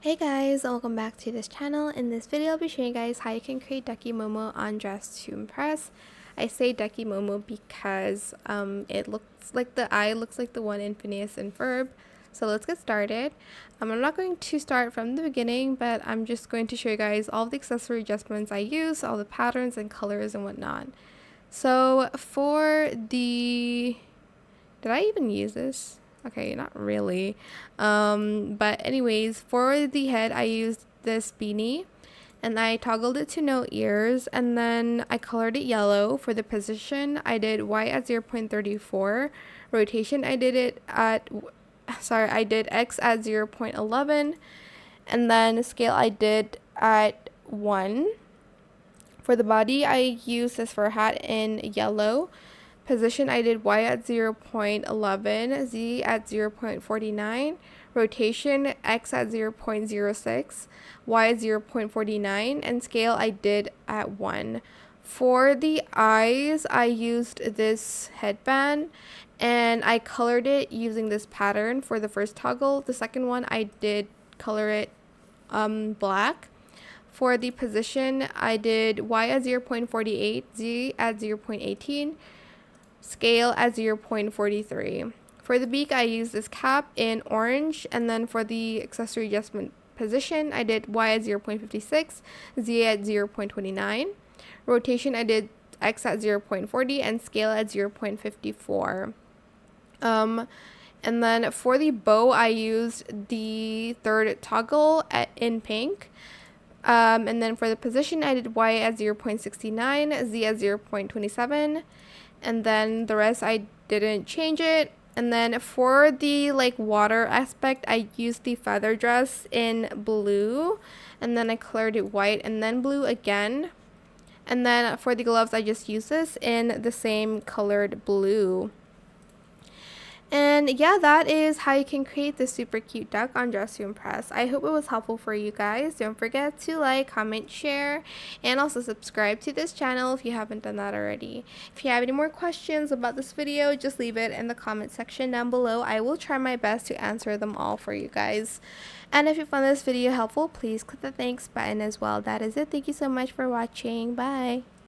Hey guys, welcome back to this channel. In this video, I'll be showing you guys how you can create Ducky Momo on Dress to Impress. I say Ducky Momo because it looks like the eye looks like the one in Phineas and Ferb. So let's get started. I'm not going to start from the beginning, but I'm just going to show you guys all the accessory adjustments I use, all the patterns and colors and whatnot. So for the... Did I even use this? Okay, not really. But anyways, for the head, I used this beanie and I toggled it to no ears, and then I colored it yellow. For the position, I did Y at 0.34. Rotation, I did X at 0.11, and then scale I did at 1. For the body, I used this fur hat in yellow. Position, I did Y at 0.11, Z at 0.49, rotation, X at 0.06, Y at 0.49, and scale I did at 1. For the eyes, I used this headband and I colored it using this pattern for the first toggle. The second one, I did color it black. For the position, I did Y at 0.48, Z at 0.18, scale at 0.43. For the beak, I used this cap in orange, and then for the accessory adjustment position, I did Y at 0.56, Z at 0.29. Rotation, I did X at 0.40, and scale at 0.54. And then for the bow, I used the third toggle in pink. And then for the position, I did Y at 0.69, Z at 0.27, and then the rest I didn't change it. And then for the water aspect, I used the feather dress in blue, and then I colored it white and then blue again. And then for the gloves, I just used this in the same colored blue. And yeah, that is how you can create this super cute duck on Dress to Impress. I hope it was helpful for you guys. Don't forget to like, comment, share, and also subscribe to this channel if you haven't done that already. If you have any more questions about this video, just leave it in the comment section down below. I will try my best to answer them all for you guys. And if you found this video helpful, please click the thanks button as well. That is it. Thank you so much for watching. Bye.